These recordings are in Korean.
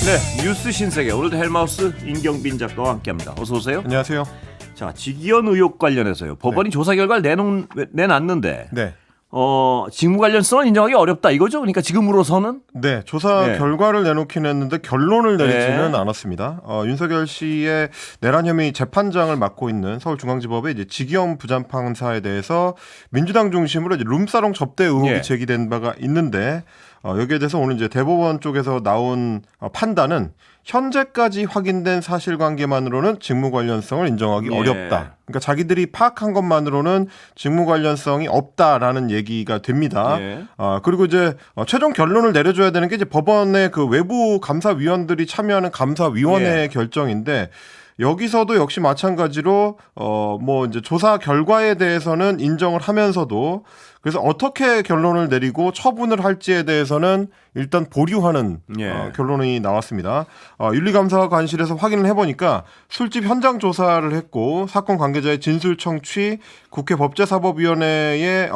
네, 뉴스 신세계 오늘도 헬마우스 임경빈 작가와 함께합니다. 어서 오세요. 안녕하세요. 자, 직위원 의혹 관련해서요. 법원이 조사 결과를 내놨는데 네. 직무 관련성은 인정하기 어렵다 이거죠? 그러니까 지금으로서는 네, 조사 네. 결과를 내놓긴 했는데 결론을 내리지는 네. 않았습니다. 윤석열 씨의 내란 혐의 재판장을 맡고 있는 서울중앙지법의 이제 직위원 부장판사에 대해서 민주당 중심으로 이제 룸사롱 접대 의혹이 네. 제기된 바가 있는데 여기에 대해서 오늘 이제 대법원 쪽에서 나온 판단은 현재까지 확인된 사실관계만으로는 직무 관련성을 인정하기 예. 어렵다. 그러니까 자기들이 파악한 것만으로는 직무 관련성이 없다라는 얘기가 됩니다. 예. 그리고 이제 최종 결론을 내려줘야 되는 게 이제 법원의 그 외부 감사위원들이 참여하는 감사위원회의 예. 결정인데 여기서도 역시 마찬가지로 뭐 이제 조사 결과에 대해서는 인정을 하면서도 그래서 어떻게 결론을 내리고 처분을 할지에 대해서는 일단 보류하는 예. 결론이 나왔습니다. 윤리감사관실에서 확인을 해보니까 술집 현장 조사를 했고 사건 관계자의 진술 청취, 국회 법제사법위원회에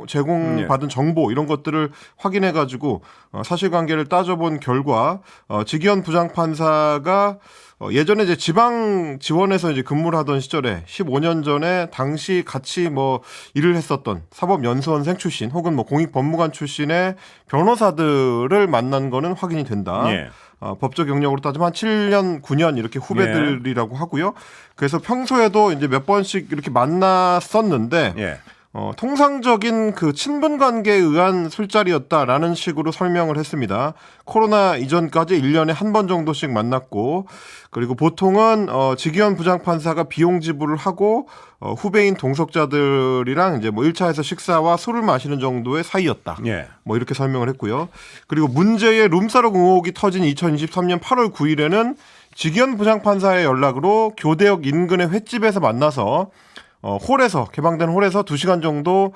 제공받은 정보 이런 것들을 확인해가지고 사실관계를 따져본 결과 직위원 부장판사가 예전에 이제 지방 지원에서 이제 근무를 하던 시절에 15년 전에 당시 같이 뭐 일을 했었던 사법연수원생 출신 혹은 뭐 공익법무관 출신의 변호사들을 만난 거는 확인이 된다. 예. 법적 경력으로 따지면 한 7년, 9년 이렇게 후배들이라고 하고요. 그래서 평소에도 이제 몇 번씩 이렇게 만났었는데 예. 통상적인 그 친분 관계에 의한 술자리였다라는 식으로 설명을 했습니다. 코로나 이전까지 1년에 한 번 정도씩 만났고 그리고 보통은 직위원 부장판사가 비용 지불을 하고 후배인 동석자들이랑 이제 뭐 1차에서 식사와 술을 마시는 정도의 사이였다. 예. 뭐 이렇게 설명을 했고요. 그리고 문제의 룸사롱 의혹이 터진 2023년 8월 9일에는 직위원 부장판사의 연락으로 교대역 인근의 횟집에서 만나서 홀에서 개방된 홀에서 2시간 정도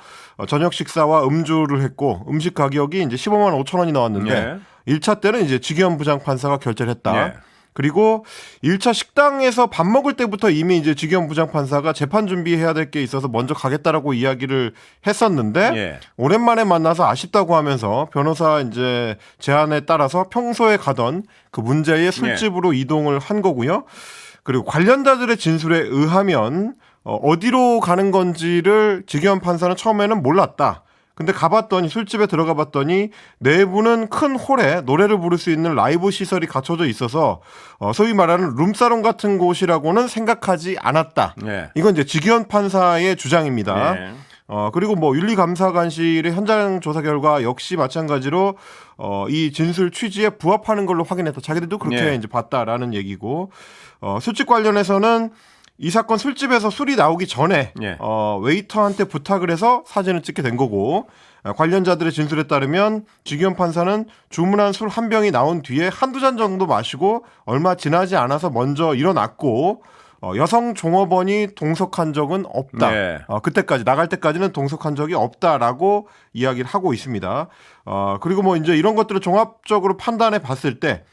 저녁 식사와 음주를 했고 음식 가격이 이제 15만 5천 원이 나왔는데 1차 때는 이제 직위원 부장판사가 결제를 했다. 예. 그리고 1차 식당에서 밥 먹을 때부터 이미 이제 직위원 부장판사가 재판 준비해야 될 게 있어서 먼저 가겠다라고 이야기를 했었는데 예. 오랜만에 만나서 아쉽다고 하면서 변호사 이제 제안에 따라서 평소에 가던 그 문제의 술집으로 이동을 한 거고요. 그리고 관련자들의 진술에 의하면 어디로 가는 건지를 직위원 판사는 처음에는 몰랐다. 근데 가봤더니 술집에 들어가 봤더니 내부는 큰 홀에 노래를 부를 수 있는 라이브 시설이 갖춰져 있어서 소위 말하는 룸사롱 같은 곳이라고는 생각하지 않았다. 예. 이건 이제 직위원 판사의 주장입니다. 예. 그리고 뭐 윤리감사관실의 현장 조사 결과 역시 마찬가지로 이 진술 취지에 부합하는 걸로 확인했다. 자기들도 그렇게 예. 이제 봤다라는 얘기고 술집 관련해서는 이 사건 술집에서 술이 나오기 전에 예. 웨이터한테 부탁을 해서 사진을 찍게 된 거고 관련자들의 진술에 따르면 직위원 판사는 주문한 술 한 병이 나온 뒤에 한두 잔 정도 마시고 얼마 지나지 않아서 먼저 일어났고 여성 종업원이 동석한 적은 없다. 네. 그때까지 나갈 때까지는 동석한 적이 없다라고 이야기를 하고 있습니다. 그리고 뭐 이제 이런 것들을 종합적으로 판단해 봤을 때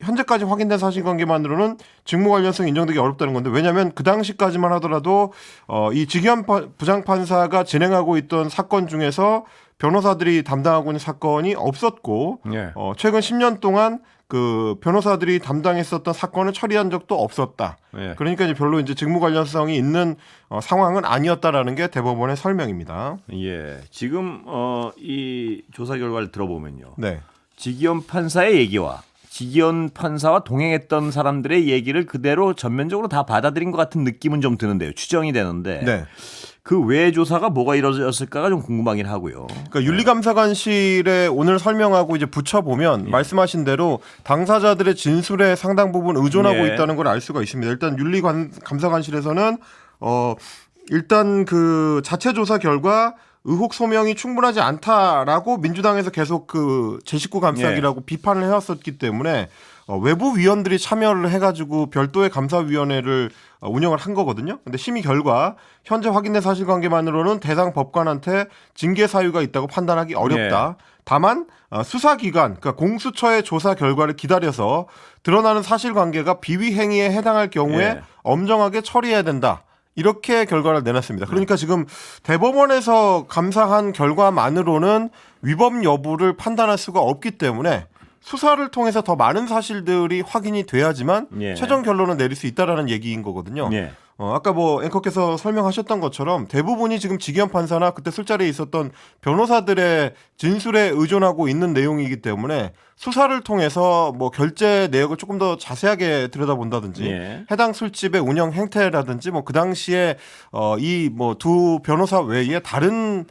현재까지 확인된 사실관계만으로는 직무 관련성이 인정되기 어렵다는 건데 왜냐하면 그 당시까지만 하더라도 이 직위원 부장판사가 진행하고 있던 사건 중에서 변호사들이 담당하고 있는 사건이 없었고 예. 최근 10년 동안 그 변호사들이 담당했었던 사건을 처리한 적도 없었다. 예. 그러니까 이제 별로 이제 직무 관련성이 있는 상황은 아니었다라는 게 대법원의 설명입니다. 예. 지금 이 조사 결과를 들어보면요. 네. 직위원 판사의 얘기와 직위원 판사와 동행했던 사람들의 얘기를 그대로 전면적으로 다 받아들인 것 같은 느낌은 좀 드는데요. 추정이 되는데 네. 그 외 조사가 뭐가 이루어졌을까가 좀 궁금하긴 하고요. 그러니까 윤리감사관실에 오늘 설명하고 이제 붙여보면 말씀하신 대로 당사자들의 진술에 상당 부분 의존하고 예. 있다는 걸 알 수가 있습니다. 일단 윤리감사관실에서는 일단 그 자체 조사 결과 의혹 소명이 충분하지 않다라고 민주당에서 계속 그 제19 감싸기라고 비판을 해왔었기 때문에 외부 위원들이 참여를 해가지고 별도의 감사위원회를 운영을 한 거거든요. 근데 심의 결과 현재 확인된 사실관계만으로는 대상 법관한테 징계 사유가 있다고 판단하기 어렵다. 다만 수사기관, 그러니까 공수처의 조사 결과를 기다려서 드러나는 사실관계가 비위 행위에 해당할 경우에 엄정하게 처리해야 된다. 이렇게 결과를 내놨습니다. 그러니까 지금 대법원에서 감사한 결과만으로는 위법 여부를 판단할 수가 없기 때문에 수사를 통해서 더 많은 사실들이 확인이 돼야지만 예. 최종 결론을 내릴 수 있다라는 얘기인 거거든요. 예. 아까 뭐 앵커께서 설명하셨던 것처럼 대부분이 지금 지기현 판사나 그때 술자리에 있었던 변호사들의 진술에 의존하고 있는 내용이기 때문에 수사를 통해서 뭐 결제 내역을 조금 더 자세하게 들여다본다든지 예. 해당 술집의 운영 행태라든지 뭐 그 당시에 이 뭐 두 변호사 외에 다른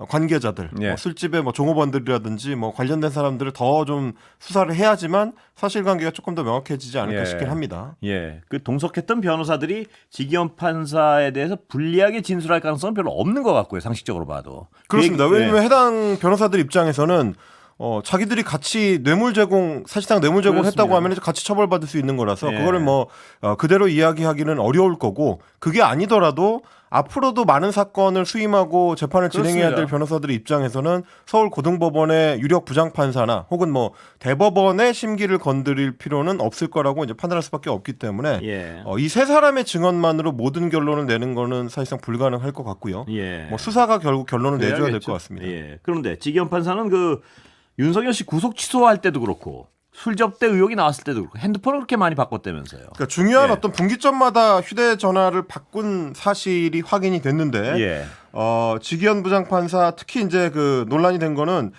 관계자들, 예. 뭐 술집의 뭐 종업원들이라든지 뭐 관련된 사람들을 더 좀 수사를 해야지만 사실관계가 조금 더 명확해지지 않을까 예. 싶긴 합니다. 예, 그 동석했던 변호사들이 지기현 판사에 대해서 불리하게 진술할 가능성은 별로 없는 것 같고요, 상식적으로 봐도. 그렇습니다. 그 얘기- 왜냐하면 해당 변호사들 입장에서는 자기들이 같이 뇌물 제공, 사실상 뇌물 제공을 했다고 그렇습니다. 하면 같이 처벌받을 수 있는 거라서 예. 그거를 뭐 그대로 이야기하기는 어려울 거고 그게 아니더라도 앞으로도 많은 사건을 수임하고 재판을 진행해야 될 그렇습니다. 변호사들의 입장에서는 서울고등법원의 유력 부장판사나 혹은 뭐 대법원의 심기를 건드릴 필요는 없을 거라고 이제 판단할 수밖에 없기 때문에 예. 이 세 사람의 증언만으로 모든 결론을 내는 거는 사실상 불가능할 것 같고요. 예. 뭐 수사가 결국 결론을 내줘야 될 그래야겠죠. 것 같습니다. 예. 그런데 지기현 판사는 그 윤석열 씨 구속 취소할 때도 그렇고 술 접대 의혹이 나왔을 때도 그렇고 핸드폰을 그렇게 많이 바꿨다면서요. 그러니까 중요한 예. 어떤 분기점마다 휴대전화를 바꾼 사실이 확인이 됐는데 예. 지기현 부장판사 특히 이제 그 논란이 된 거는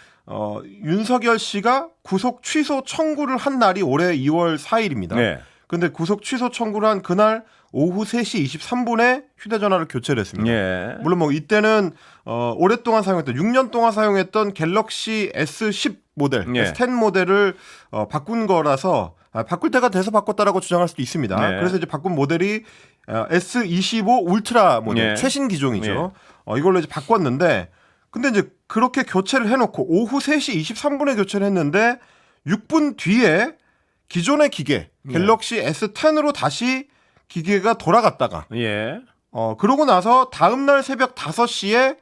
윤석열 씨가 구속 취소 청구를 한 날이 올해 2월 4일입니다. 네. 근데 구속 취소 청구를 한 그날 오후 3시 23분에 휴대전화를 교체를 했습니다. 예. 물론 뭐 이때는 오랫동안 사용했던 6년 동안 사용했던 갤럭시 S10 모델, 예. S10 모델을 바꾼 거라서 바꿀 때가 돼서 바꿨다라고 주장할 수도 있습니다. 네. 그래서 이제 바꾼 모델이 S25 울트라 모델 예. 최신 기종이죠. 이걸로 이제 바꿨는데 근데 이제 그렇게 교체를 해놓고 오후 3시 23분에 교체를 했는데 6분 뒤에 기존의 기계 갤럭시 S10으로 다시 기계가 돌아갔다가 예. 그러고 나서 다음날 새벽 5시에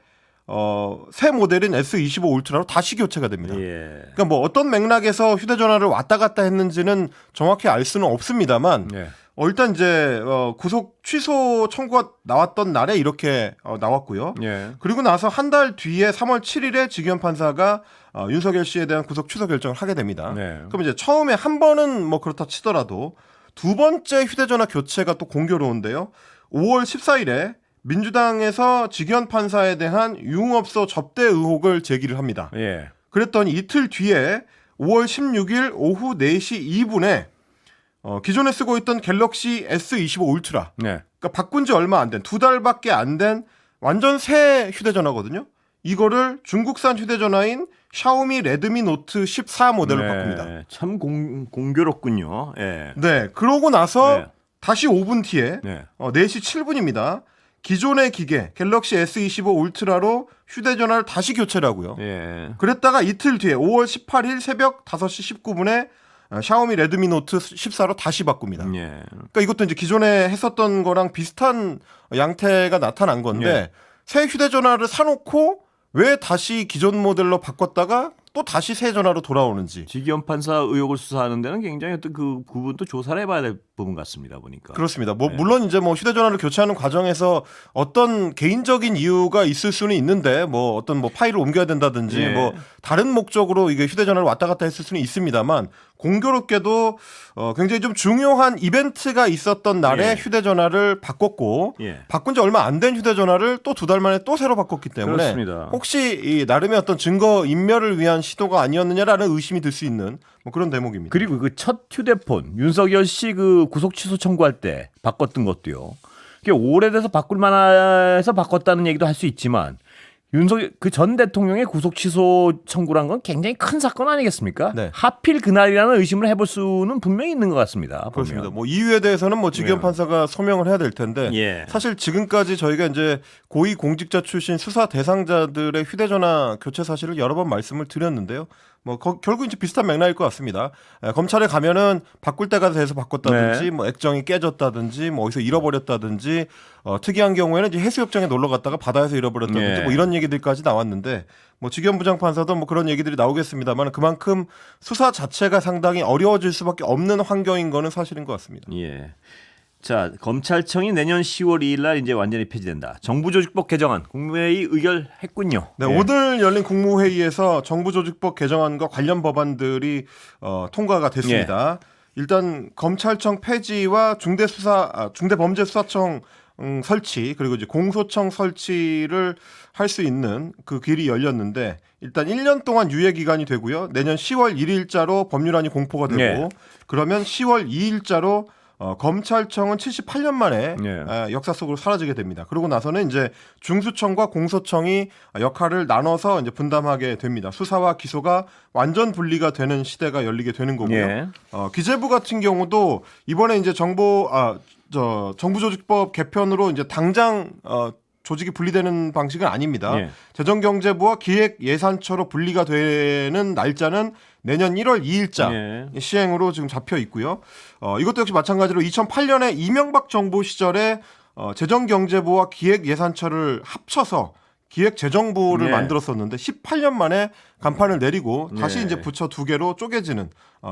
새 모델인 S25 울트라로 다시 교체가 됩니다. 예. 그러니까 뭐 어떤 맥락에서 휴대전화를 왔다 갔다 했는지는 정확히 알 수는 없습니다만 예. 일단 이제 구속 취소 청구가 나왔던 날에 이렇게 나왔고요. 예. 그리고 나서 한 달 뒤에 3월 7일에 지기현 판사가 윤석열 씨에 대한 구속 취소 결정을 하게 됩니다. 네. 그럼 이제 처음에 한 번은 뭐 그렇다 치더라도 두 번째 휴대전화 교체가 또 공교로운데요. 5월 14일에 민주당에서 지기현 판사에 대한 유흥업소 접대 의혹을 제기를 합니다. 예. 그랬더니 이틀 뒤에 5월 16일 오후 4시 2분에 기존에 쓰고 있던 갤럭시 S25 울트라 네. 그러니까 바꾼 지 얼마 안 된, 2달밖에 안 된 완전 새 휴대전화거든요. 이거를 중국산 휴대전화인 샤오미 레드미 노트 14 모델로 네. 바꿉니다. 참 공교롭군요. 예. 네, 그러고 나서 네. 다시 5분 뒤에 네. 4시 7분입니다. 기존의 기계 갤럭시 S25 울트라로 휴대전화를 다시 교체를 하고요. 예. 그랬다가 이틀 뒤에 5월 18일 새벽 5시 19분에 샤오미 레드미 노트 14로 다시 바꿉니다. 예. 그러니까 이것도 이제 기존에 했었던 거랑 비슷한 양태가 나타난 건데 예. 새 휴대전화를 사놓고 왜 다시 기존 모델로 바꿨다가 또 다시 새 전화로 돌아오는지. 지기현 판사 의혹을 수사하는 데는 굉장히 어떤 그 부분도 조사를 해봐야 될 부분 같습니다. 보니까. 그렇습니다. 물론 이제 뭐 휴대전화를 교체하는 과정에서 어떤 개인적인 이유가 있을 수는 있는데 뭐 어떤 뭐 파일을 옮겨야 된다든지 예. 뭐 다른 목적으로 이게 휴대전화를 왔다 갔다 했을 수는 있습니다만 공교롭게도 굉장히 좀 중요한 이벤트가 있었던 날에 예. 휴대전화를 바꿨고 예. 바꾼 지 얼마 안 된 휴대전화를 또 2달 만에 또 새로 바꿨기 때문에 그렇습니다. 혹시 이 나름의 어떤 증거 인멸을 위한 시도가 아니었느냐라는 의심이 들 수 있는 뭐 그런 대목입니다. 그리고 그 첫 휴대폰 윤석열 씨 그 구속 취소 청구할 때 바꿨던 것도요. 그게 오래돼서 바꿀 만해서 바꿨다는 얘기도 할 수 있지만 윤석열 그 전 대통령의 구속 취소 청구란 건 굉장히 큰 사건 아니겠습니까? 네. 하필 그날이라는 의심을 해볼 수는 분명히 있는 것 같습니다. 그렇습니다. 보면. 뭐 이유에 대해서는 뭐 지기현 네. 판사가 소명을 해야 될 텐데 예. 사실 지금까지 저희가 이제 고위 공직자 출신 수사 대상자들의 휴대전화 교체 사실을 여러 번 말씀을 드렸는데요. 뭐 결국 이제 비슷한 맥락일 것 같습니다. 검찰에 가면은 바꿀 때가 돼서 바꿨다든지 네. 뭐 액정이 깨졌다든지 뭐 어디서 잃어버렸다든지 특이한 경우에는 이제 해수욕장에 놀러 갔다가 바다에서 잃어버렸다든지 예. 뭐 이런 얘기들까지 나왔는데 뭐 지기현 부장판사도 뭐 그런 얘기들이 나오겠습니다만 그만큼 수사 자체가 상당히 어려워질 수밖에 없는 환경인 거는 사실인 것 같습니다. 예. 자, 검찰청이 내년 10월 2일 날 이제 완전히 폐지된다. 정부조직법 개정안 국무회의 의결했군요. 네, 예. 오늘 열린 국무회의에서 정부조직법 개정안과 관련 법안들이 통과가 됐습니다. 일단 검찰청 폐지와 중대범죄수사청 설치 그리고 이제 공소청 설치를 할 수 있는 그 길이 열렸는데 일단 1년 동안 유예 기간이 되고요. 내년 10월 1일자로 법률안이 공포가 되고 예. 그러면 10월 2일자로 검찰청은 78년 만에 예. 역사 속으로 사라지게 됩니다. 그러고 나서는 이제 중수청과 공소청이 역할을 나눠서 이제 분담하게 됩니다. 수사와 기소가 완전 분리가 되는 시대가 열리게 되는 거고요. 예. 기재부 같은 경우도 이번에 이제 정부조직법 개편으로 이제 당장 조직이 분리되는 방식은 아닙니다. 예. 재정경제부와 기획예산처로 분리가 되는 날짜는 내년 1월 2일자 예. 시행으로 지금 잡혀 있고요. 이것도 역시 마찬가지로 2008년에 이명박 정부 시절에 재정경제부와 기획예산처를 합쳐서 기획재정부를 예. 만들었었는데 18년 만에 간판을 내리고 다시 예. 이제 부처 두 개로 쪼개지는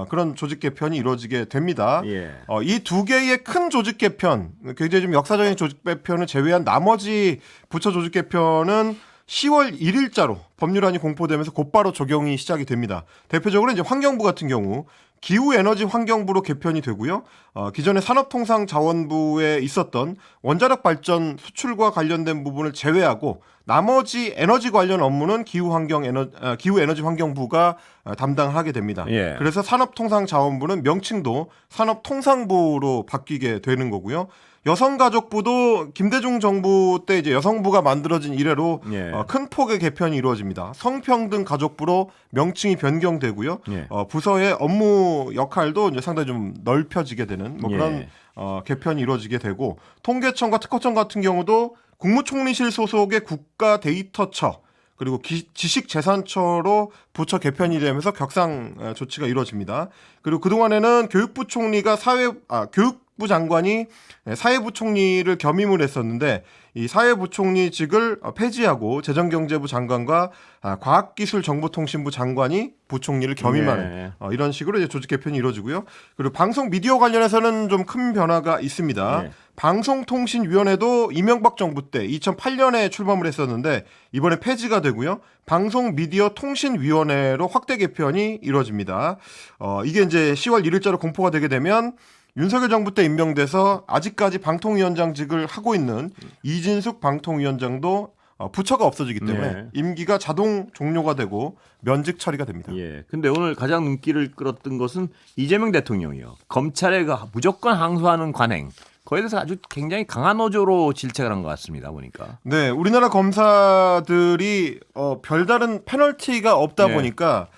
그런 조직 개편이 이루어지게 됩니다. 예. 이 두 개의 큰 조직 개편, 굉장히 좀 역사적인 조직 개편을 제외한 나머지 부처 조직 개편은 10월 1일자로 법률안이 공포되면서 곧바로 적용이 시작이 됩니다. 대표적으로 이제 환경부 같은 경우 기후에너지환경부로 개편이 되고요. 기존에 산업통상자원부에 있었던 원자력 발전 수출과 관련된 부분을 제외하고 나머지 에너지 관련 업무는 기후에너지환경부가 담당하게 됩니다. 예. 그래서 산업통상자원부는 명칭도 산업통상부로 바뀌게 되는 거고요. 여성가족부도 김대중 정부 때 이제 여성부가 만들어진 이래로 예. 큰 폭의 개편이 이루어집니다. 성평등 가족부로 명칭이 변경되고요. 예. 부서의 업무 역할도 이제 상당히 좀 넓혀지게 되는 뭐 그런 예. 개편이 이루어지게 되고 통계청과 특허청 같은 경우도 국무총리실 소속의 국가데이터처 그리고 지식재산처로 부처 개편이 되면서 격상 조치가 이루어집니다. 그리고 그동안에는 교육부 총리가 교육부 장관이 사회부총리를 겸임을 했었는데 이 사회부총리직을 폐지하고 재정경제부 장관과 과학기술정보통신부 장관이 부총리를 겸임하는 이런 식으로 이제 조직 개편이 이루어지고요. 그리고 방송 미디어 관련해서는 좀 큰 변화가 있습니다. 방송통신위원회도 이명박 정부 때 2008년에 출범을 했었는데 이번에 폐지가 되고요. 방송미디어통신위원회로 확대 개편이 이루어집니다. 이게 이제 10월 1일자로 공포가 되게 되면 윤석열 정부 때 임명돼서 아직까지 방통위원장직을 하고 있는 이진숙 방통위원장도 부처가 없어지기 때문에 임기가 자동 종료가 되고 면직 처리가 됩니다. 예. 근데 오늘 가장 눈길을 끌었던 것은 이재명 대통령이요. 검찰에 무조건 항소하는 관행. 거기에 대해서 아주 굉장히 강한 어조로 질책을 한 것 같습니다. 보니까. 네, 우리나라 검사들이 별다른 페널티가 없다 보니까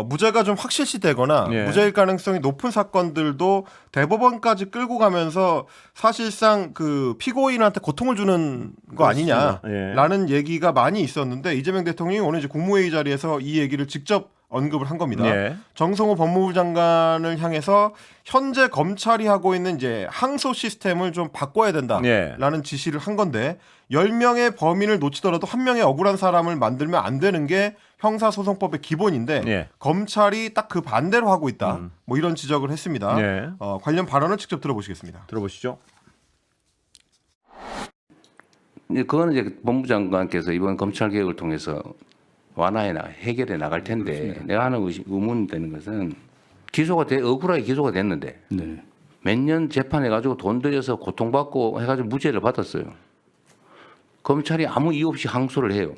무죄가 좀 확실시되거나 무죄일 가능성이 높은 사건들도 대법원까지 끌고 가면서 사실상 그 피고인한테 고통을 주는 거 아니냐라는 얘기가 많이 있었는데 이재명 대통령이 오늘 이제 국무회의 자리에서 이 얘기를 직접 언급을 한 겁니다. 정성호 법무부 장관을 향해서 현재 검찰이 하고 있는 이제 항소 시스템을 좀 바꿔야 된다라는 지시를 한 건데 10명의 범인을 놓치더라도 한 명의 억울한 사람을 만들면 안 되는 게 형사소송법의 기본인데 검찰이 딱 그 반대로 하고 있다. 뭐 이런 지적을 했습니다. 관련 발언을 직접 들어보시겠습니다. 들어보시죠. 그거는 이제 법무장관께서 이번 검찰 개혁을 통해서 해결해 나갈 텐데 그렇습니다. 내가 하는 의문이 되는 것은 억울하게 기소가 됐는데 몇 년 재판해가지고 돈 들여서 고통받고 해가지고 무죄를 받았어요. 검찰이 아무 이유 없이 항소를 해요.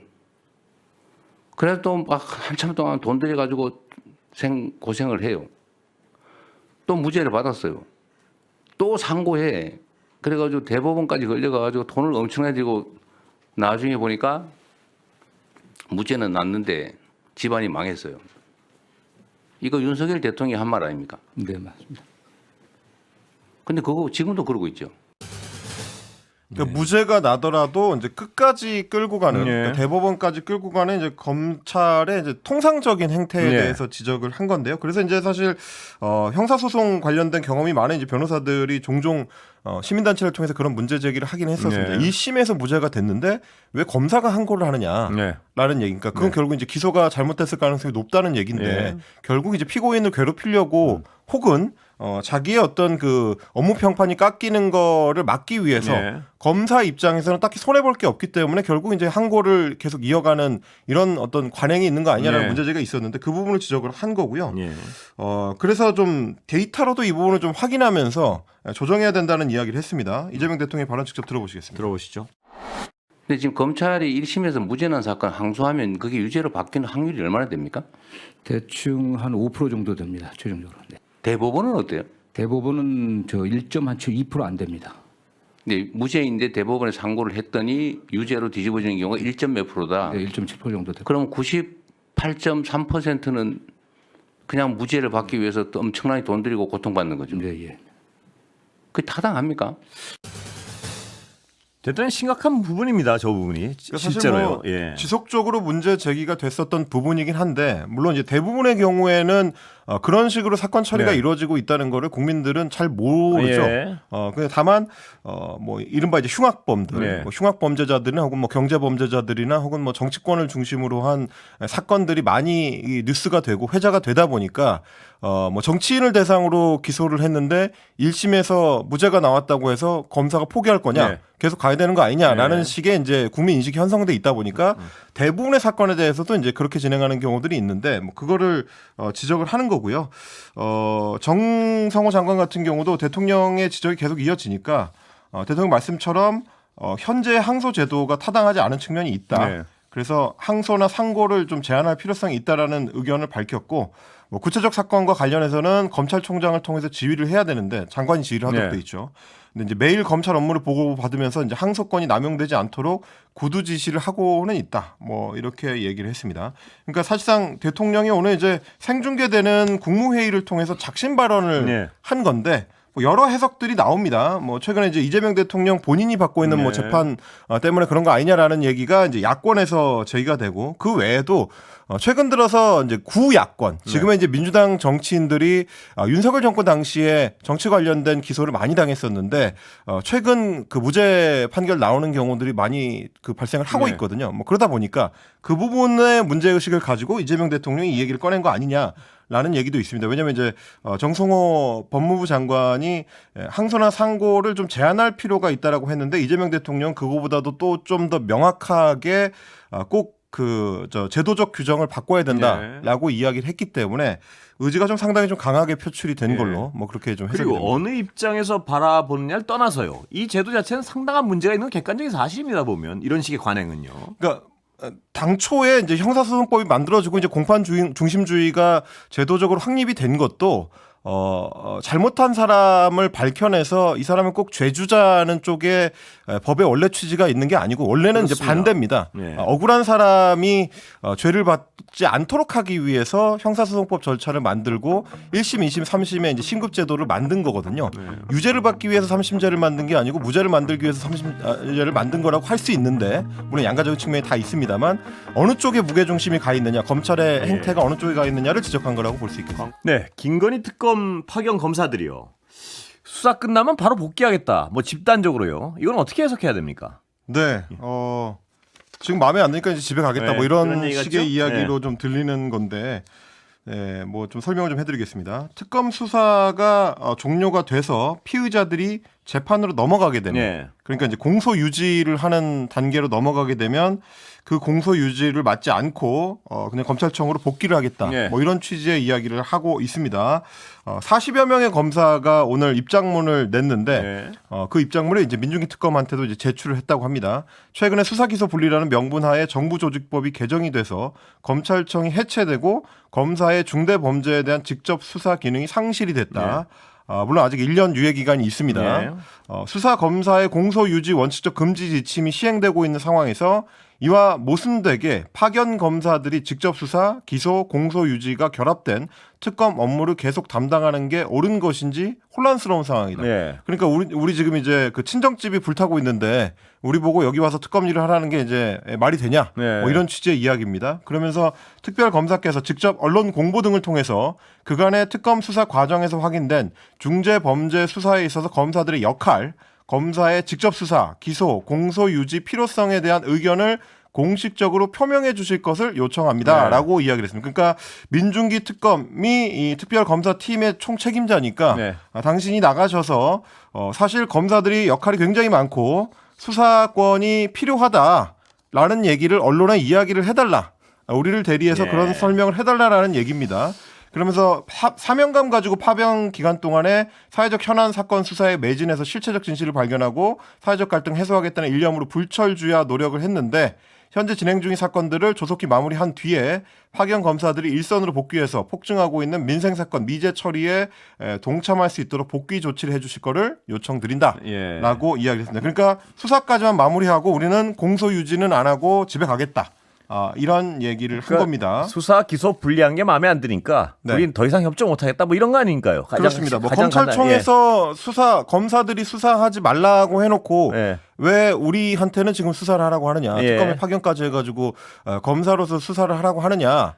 그래서 또 막 한참 동안 돈 들여가지고 고생을 해요. 또 무죄를 받았어요. 또 상고해. 그래가지고 대법원까지 걸려가지고 돈을 엄청나게 들고 나중에 보니까 무죄는 났는데 집안이 망했어요. 이거 윤석열 대통령이 한 말 아닙니까? 네, 맞습니다. 근데 그거 지금도 그러고 있죠. 그러니까 무죄가 나더라도 이제 끝까지 끌고 가는 그러니까 대법원까지 끌고 가는 이제 검찰의 이제 통상적인 행태에 대해서 지적을 한 건데요. 그래서 이제 사실 형사소송 관련된 경험이 많은 이제 변호사들이 종종 시민단체를 통해서 그런 문제 제기를 하긴 했었습니다. 1심에서 무죄가 됐는데 왜 검사가 항고를 하느냐라는 얘기니까 그건 결국 이제 기소가 잘못됐을 가능성이 높다는 얘기인데 결국 이제 피고인을 괴롭히려고 혹은 자기의 어떤 그 업무 평판이 깎이는 거를 막기 위해서 네. 검사 입장에서는 딱히 손해 볼 게 없기 때문에 결국 이제 항고를 계속 이어가는 이런 어떤 관행이 있는 거 아니냐라는 네. 문제제기가 있었는데 그 부분을 지적을 한 거고요. 예. 그래서 좀 데이터로도 이 부분을 좀 확인하면서 조정해야 된다는 이야기를 했습니다. 이재명 대통령의 발언 직접 들어보시겠습니다. 들어보시죠. 근데 지금 검찰이 1심에서 무죄 난 사건 항소하면 그게 유죄로 바뀌는 확률이 얼마나 됩니까? 대충 한 5% 정도 됩니다. 최종적으로. 네. 대법원은 어때요? 대법원은 저 1.2%안 됩니다. 근데 무죄인데 대법원에 상고를 했더니 유죄로 뒤집어지는 경우가 1점 몇 프로다. 네, 1.7% 정도 됩니다. 그럼 98.3%는 그냥 무죄를 받기 위해서 또 엄청나게 돈 들이고 고통받는 거죠. 네, 예. 그게 타당합니까? 대단히 심각한 부분입니다. 저 부분이 그러니까 실제로요. 사실 뭐 예. 지속적으로 문제 제기가 됐었던 부분이긴 한데 물론 이제 대부분의 경우에는 그런 식으로 사건 처리가 네. 이루어지고 있다는 거를 국민들은 잘 모르죠. 예. 근데 다만 뭐 이른바 이제 흉악범들, 네. 뭐 흉악범죄자들이나 혹은 뭐 경제범죄자들이나 혹은 뭐 정치권을 중심으로 한 사건들이 많이 이 뉴스가 되고 회자가 되다 보니까 뭐 정치인을 대상으로 기소를 했는데 1심에서 무죄가 나왔다고 해서 검사가 포기할 거냐? 네. 계속 가야 되는 거 아니냐라는 네. 식의 이제 국민 인식이 형성돼 있다 보니까 대부분의 사건에 대해서도 이제 그렇게 진행하는 경우들이 있는데 뭐 그거를 지적을 하는 거고요. 정성호 장관 같은 경우도 대통령의 지적이 계속 이어지니까 대통령 말씀처럼 현재 항소 제도가 타당하지 않은 측면이 있다. 네. 그래서 항소나 상고를 좀 제한할 필요성이 있다라는 의견을 밝혔고 뭐 구체적 사건과 관련해서는 검찰총장을 통해서 지휘를 해야 되는데 장관이 지휘를 하도록 네. 돼 있죠. 근데 이제 매일 검찰 업무를 보고받으면서 이제 항소권이 남용되지 않도록 구두 지시를 하고는 있다. 뭐 이렇게 얘기를 했습니다. 그러니까 사실상 대통령이 오늘 이제 생중계되는 국무회의를 통해서 작심 발언을 네. 한 건데 뭐 여러 해석들이 나옵니다. 뭐 최근에 이제 이재명 대통령 본인이 받고 있는 뭐 네. 재판 때문에 그런 거 아니냐라는 얘기가 이제 야권에서 제기가 되고 그 외에도 최근 들어서 이제 구야권 지금의 이제 민주당 정치인들이 윤석열 정권 당시에 정치 관련된 기소를 많이 당했었는데 최근 그 무죄 판결 나오는 경우들이 많이 그 발생을 하고 네. 있거든요. 뭐 그러다 보니까 그 부분의 문제 의식을 가지고 이재명 대통령이 이 얘기를 꺼낸 거 아니냐. 라는 얘기도 있습니다. 왜냐하면 이제 정성호 법무부 장관이 항소나 상고를 좀 제한할 필요가 있다라고 했는데 이재명 대통령 그거보다도 또 좀 더 명확하게 꼭 제도적 규정을 바꿔야 된다라고 이야기를 했기 때문에 의지가 좀 상당히 좀 강하게 표출이 된 걸로 뭐 그렇게 좀 해석이 그리고 됩니다. 어느 입장에서 바라보느냐를 떠나서요. 이 제도 자체는 상당한 문제가 있는 객관적인 사실입니다. 보면 이런 식의 관행은요. 그러니까 당초에 이제 형사소송법이 만들어지고 이제 공판 중심주의가 제도적으로 확립이 된 것도 잘못한 사람을 밝혀내서 이 사람은 꼭 죄주자는 쪽에 법의 원래 취지가 있는 게 아니고 원래는 그렇습니다. 이제 반대입니다. 네. 억울한 사람이 죄를 받지 않도록 하기 위해서 형사소송법 절차를 만들고 1심, 2심, 3심에 이제 신급제도를 만든 거거든요. 네. 유죄를 받기 위해서 3심제를 만든 게 아니고 무죄를 만들기 위해서 3심제를 만든 거라고 할 수 있는데 물론 양가적인 측면이 다 있습니다만 어느 쪽에 무게중심이 가 있느냐 검찰의 행태가 어느 쪽에 가 있느냐를 지적한 거라고 볼 수 있겠습니다. 네, 김건희 특검 파견 검사들이요. 수사 끝나면 바로 복귀하겠다. 뭐 집단적으로요. 이건 어떻게 해석해야 됩니까? 네, 지금 마음에 안 드니까 이제 집에 가겠다. 네, 뭐 그런 이런 얘기 같죠? 식의 이야기로 좀 들리는 건데, 뭐 좀 설명을 좀 해드리겠습니다. 특검 수사가 종료가 돼서 피의자들이 재판으로 넘어가게 되면, 네. 그러니까 이제 공소 유지를 하는 단계로 넘어가게 되면 그 공소 유지를 맞지 않고 그냥 검찰청으로 복귀를 하겠다. 네. 뭐 이런 취지의 이야기를 하고 있습니다. 40여 명의 검사가 오늘 입장문을 냈는데 네. 그 입장문을 이제 민중기 특검한테도 이제 제출을 했다고 합니다. 최근에 수사기소 분리라는 명분하에 정부조직법이 개정이 돼서 검찰청이 해체되고 검사의 중대범죄에 대한 직접 수사 기능이 상실이 됐다. 물론 아직 1년 유예 기간이 있습니다. 네. 수사 검사의 공소 유지 원칙적 금지 지침이 시행되고 있는 상황에서 이와 모순되게 파견 검사들이 직접 수사, 기소, 공소 유지가 결합된 특검 업무를 계속 담당하는 게 옳은 것인지 혼란스러운 상황이다. 네. 그러니까 우리 지금 이제 그 친정집이 불타고 있는데 우리 보고 여기 와서 특검 일을 하라는 게 이제 말이 되냐? 네. 뭐 이런 취지의 이야기입니다. 그러면서 특별 검사께서 직접 언론 공보 등을 통해서 그간의 특검 수사 과정에서 확인된 중재 범죄 수사에 있어서 검사들의 역할, 검사의 직접 수사, 기소, 공소 유지 필요성에 대한 의견을 공식적으로 표명해 주실 것을 요청합니다라고 네. 이야기를 했습니다. 그러니까 민중기 특검이 이 특별검사팀의 총책임자니까 네. 당신이 나가셔서 사실 검사들이 역할이 굉장히 많고 수사권이 필요하다라는 얘기를 언론에 이야기를 해달라. 우리를 대리해서 예. 그런 설명을 해달라라는 얘기입니다. 그러면서 사명감 가지고 파병 기간 동안에 사회적 현안 사건 수사에 매진해서 실체적 진실을 발견하고 사회적 갈등 해소하겠다는 일념으로 불철주야 노력을 했는데 현재 진행 중인 사건들을 조속히 마무리한 뒤에 파견 검사들이 일선으로 복귀해서 폭증하고 있는 민생 사건 미제 처리에 동참할 수 있도록 복귀 조치를 해주실 거를 요청드린다라고 예. 이야기했습니다. 그러니까 수사까지만 마무리하고 우리는 공소 유지는 안 하고 집에 가겠다. 이런 얘기를 한 그러니까 겁니다. 수사 기소 분리한 게 마음에 안 드니까 네. 우린 더 이상 협조 못 하겠다 뭐 이런 거 아닌가요? 그렇습니다. 뭐 가장 검찰청에서 검사들이 수사하지 말라고 해놓고 예. 왜 우리한테는 지금 수사를 하라고 하느냐? 예. 특검에 파견까지 해가지고 검사로서 수사를 하라고 하느냐?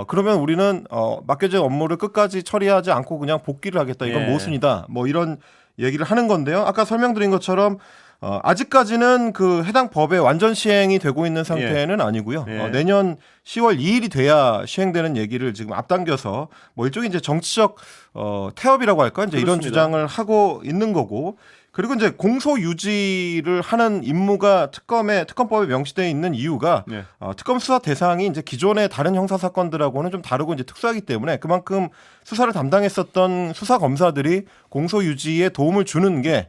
그러면 우리는 맡겨진 업무를 끝까지 처리하지 않고 그냥 복귀를 하겠다. 이건 예. 모순이다. 뭐 이런 얘기를 하는 건데요. 아까 설명드린 것처럼 아직까지는 그 해당 법의 완전 시행이 되고 있는 상태는 아니고요. 예. 내년 10월 2일이 돼야 시행되는 얘기를 지금 앞당겨서 뭐 일종의 이제 정치적 태업이라고 할까? 이제 이런 그렇습니다. 주장을 하고 있는 거고. 그리고 이제 공소 유지를 하는 임무가 특검법에 명시되어 있는 이유가 네. 특검 수사 대상이 이제 기존의 다른 형사 사건들하고는 좀 다르고 이제 특수하기 때문에 그만큼 수사를 담당했었던 수사 검사들이 공소 유지에 도움을 주는 게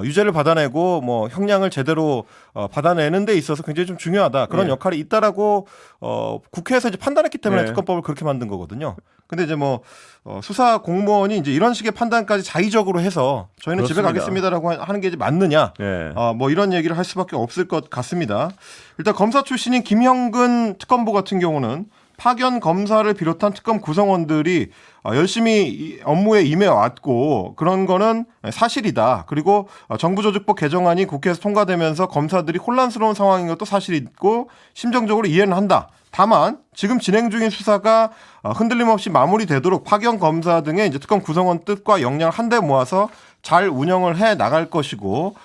유죄를 받아내고 뭐 형량을 제대로 받아내는 데 있어서 굉장히 좀 중요하다. 그런 네. 역할이 있다라고 국회에서 이제 판단했기 때문에 네. 특검법을 그렇게 만든 거거든요. 근데 이제 뭐 수사 공무원이 이제 이런 식의 판단까지 자의적으로 해서 저희는 집에 그렇습니다. 가겠습니다라고 하는 게 이제 맞느냐? 예. 뭐 이런 얘기를 할 수밖에 없을 것 같습니다. 일단 검사 출신인 김형근 특검보 같은 경우는 파견 검사를 비롯한 특검 구성원들이 열심히 업무에 임해왔고 그런 거는 사실이다. 그리고 정부조직법 개정안이 국회에서 통과되면서 검사들이 혼란스러운 상황인 것도 사실이고 심정적으로 이해는 한다. 다만 지금 진행 중인 수사가 흔들림 없이 마무리되도록 파견 검사 등의 이제 특검 구성원 뜻과 역량을 한데 모아서 잘 운영을 해 나갈 것이고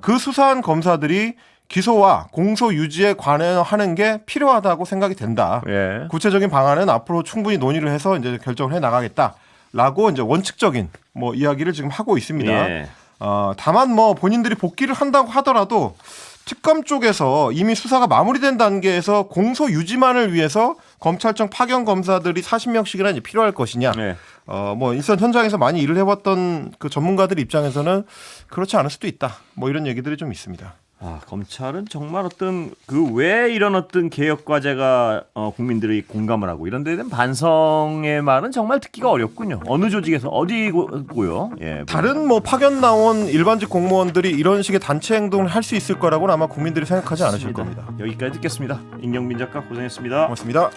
그 수사한 검사들이 기소와 공소 유지에 관여하는 게 필요하다고 생각이 된다. 예. 구체적인 방안은 앞으로 충분히 논의를 해서 이제 결정을 해 나가겠다라고 이제 원칙적인 뭐 이야기를 지금 하고 있습니다. 예. 다만 뭐 본인들이 복귀를 한다고 하더라도 특검 쪽에서 이미 수사가 마무리된 단계에서 공소 유지만을 위해서 검찰청 파견 검사들이 40명씩이나 이제 필요할 것이냐. 예. 뭐 일선 현장에서 많이 일을 해봤던 그 전문가들 입장에서는 그렇지 않을 수도 있다. 뭐 이런 얘기들이 좀 있습니다. 검찰은 정말 어떤 왜 이런 어떤 개혁 과제가 국민들이 공감을 하고 이런 데에 대한 반성의 말은 정말 듣기가 어렵군요. 어느 조직에서 어디고요? 예. 다른 뭐 파견 나온 일반직 공무원들이 이런 식의 단체 행동을 할 수 있을 거라고는 아마 국민들이 생각하지 않으실 겁니다. 여기까지 듣겠습니다. 임경빈 작가 고생했습니다. 고맙습니다.